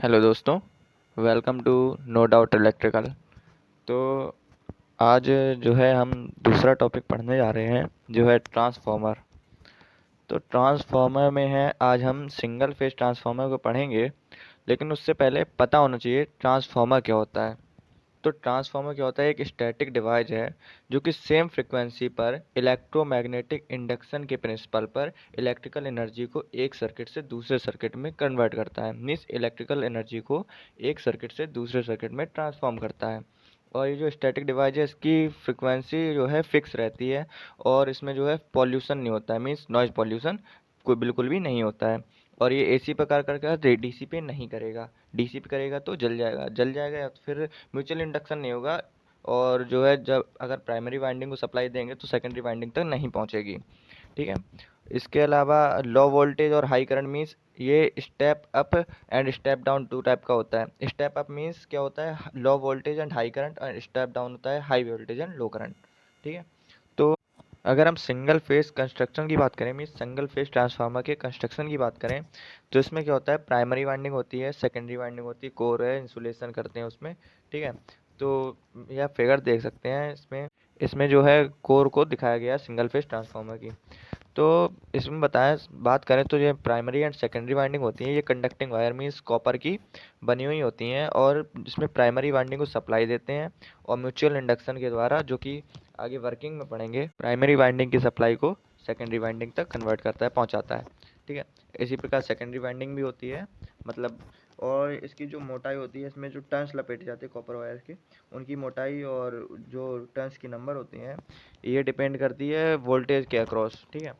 Hello दोस्तों, welcome to no doubt electrical. तो आज जो है हम दूसरा टॉपिक पढ़ने जा रहे हैं जो है ट्रांसफार्मर। तो ट्रांसफार्मर में है, आज हम सिंगल फेज ट्रांसफार्मर को पढ़ेंगे। लेकिन उससे पहले पता होना चाहिए ट्रांसफार्मर क्या होता है। तो ट्रांसफार्मर क्या होता है, एक स्टैटिक डिवाइस है जो कि सेम फ्रिक्वेंसी पर इलेक्ट्रोमैग्नेटिक इंडक्शन के प्रिंसिपल पर इलेक्ट्रिकल एनर्जी को एक सर्किट से दूसरे सर्किट में कन्वर्ट करता है। मीन्स इलेक्ट्रिकल एनर्जी को एक सर्किट से दूसरे सर्किट में ट्रांसफॉर्म करता है। और ये जो स्टैटिक डिवाइस है इसकी फ्रिक्वेंसी जो है फिक्स रहती है, और इसमें जो है पॉल्यूशन नहीं होता है, मीन्स नॉइज़ पॉल्यूशन कोई बिल्कुल भी नहीं होता है। और ये एसी पे कार करके डीसी पे नहीं करेगा। डीसी पे करेगा तो जल जाएगा या तो फिर म्यूचुअल इंडक्शन नहीं होगा। और जो है जब अगर प्राइमरी वाइंडिंग को सप्लाई देंगे तो सेकेंडरी वाइंडिंग तक नहीं पहुंचेगी। ठीक है। इसके अलावा लो वोल्टेज और हाई करंट मीन्स ये step up and step down two type का होता है। स्टेप अप मीन्स क्या होता है, low voltage and high current, और स्टेप डाउन होता है high voltage and low current. ठीक है। तो अगर हम सिंगल फेज कंस्ट्रक्शन की बात करें, मीन्स सिंगल फेज ट्रांसफार्मर के कंस्ट्रक्शन की बात करें, तो इसमें क्या होता है, प्राइमरी वाइंडिंग होती है, सेकेंडरी वाइंडिंग होती है, कोर है, इंसुलेशन करते हैं उसमें। ठीक है। तो यह फिगर देख सकते हैं, इसमें इसमें जो है कोर को दिखाया गया है सिंगल फेज ट्रांसफार्मर की। तो इसमें बताएं, बात करें तो ये प्राइमरी एंड सेकेंडरी वाइंडिंग होती है, ये कंडक्टिंग वायर मीन्स कॉपर की बनी हुई होती हैं, और इसमें प्राइमरी वाइंडिंग को सप्लाई देते हैं, और म्यूचुअल इंडक्शन के द्वारा, जो कि आगे वर्किंग में पढ़ेंगे, प्राइमरी वाइंडिंग की सप्लाई को सेकेंडरी वाइंडिंग तक कन्वर्ट करता है, पहुंचाता है। ठीक है। इसी प्रकार सेकेंडरी वाइंडिंग भी होती है, मतलब, और इसकी जो मोटाई होती है, इसमें जो टर्न्स लपेटे जाते हैं कॉपर वायर के, उनकी मोटाई और जो टर्न्स की नंबर होती हैं, ये डिपेंड करती है वोल्टेज के अक्रॉस। ठीक है।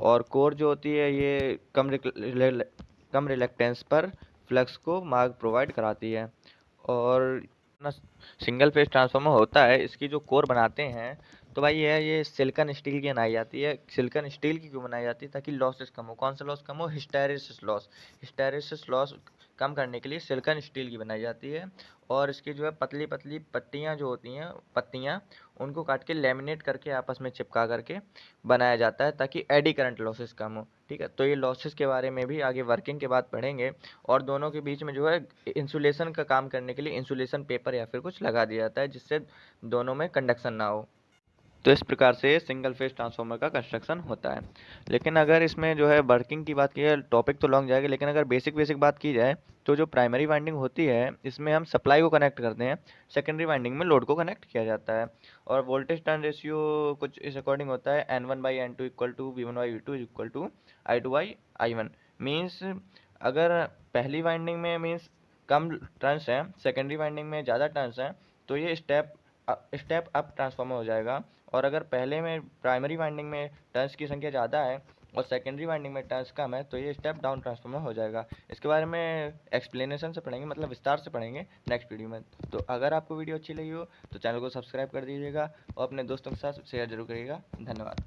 और कोर जो होती है ये कम रिलेक्टेंस पर फ्लक्स को मार्ग प्रोवाइड कराती है। और ना, सिंगल फेज ट्रांसफार्मर होता है, इसकी जो कोर बनाते हैं, तो भाई ये सिलिकॉन स्टील की बनाई जाती है। सिलिकॉन स्टील की क्यों बनाई जाती है, ताकि लॉसेस कम हो। कौन सा लॉस कम हो, हिस्टैरिसीस लॉस। हिस्टैरिसीस लॉस कम करने के लिए सिलिकॉन स्टील की बनाई जाती है। और इसकी जो है पतली पतली पट्टियाँ जो होती हैं, पत्तियाँ, उनको काट के लेमिनेट करके आपस में चिपका करके बनाया जाता है, ताकि एडी करंट लॉसेस कम हो। ठीक है। तो ये लॉसेस के बारे में भी आगे वर्किंग के बाद पढ़ेंगे। और दोनों के बीच में जो है इंसुलेशन का काम करने के लिए इंसुलेशन पेपर या फिर कुछ लगा दिया जाता है, जिससे दोनों में कंडक्शन ना हो। तो इस प्रकार से सिंगल फेज ट्रांसफार्मर का कंस्ट्रक्शन होता है। लेकिन अगर इसमें जो है वर्किंग की बात की जाए, टॉपिक तो लॉन्ग जाएगा, लेकिन अगर बेसिक बेसिक बात की जाए, तो जो प्राइमरी वाइंडिंग होती है इसमें हम सप्लाई को कनेक्ट करते हैं, सेकेंडरी वाइंडिंग में लोड को कनेक्ट किया जाता है। और वोल्टेज टर्न रेशियो कुछ इस अकॉर्डिंग होता है, N1/N2 equal to V1/V2 equal to I2/I1। Means अगर पहली वाइंडिंग में मीन्स कम टर्न्स हैं, सेकेंडरी वाइंडिंग में ज़्यादा टर्न्स हैं, तो ये स्टेप अप ट्रांसफार्मर हो जाएगा। और अगर पहले में प्राइमरी वाइंडिंग में टर्न्स की संख्या ज़्यादा है और सेकेंडरी वाइंडिंग में टर्न्स कम है, तो ये स्टेप डाउन ट्रांसफार्मर हो जाएगा। इसके बारे में एक्सप्लेनेशन से पढ़ेंगे, मतलब विस्तार से पढ़ेंगे नेक्स्ट वीडियो में। तो अगर आपको वीडियो अच्छी लगी हो तो चैनल को सब्सक्राइब कर दीजिएगा, और अपने दोस्तों के साथ शेयर जरूर करिएगा। धन्यवाद।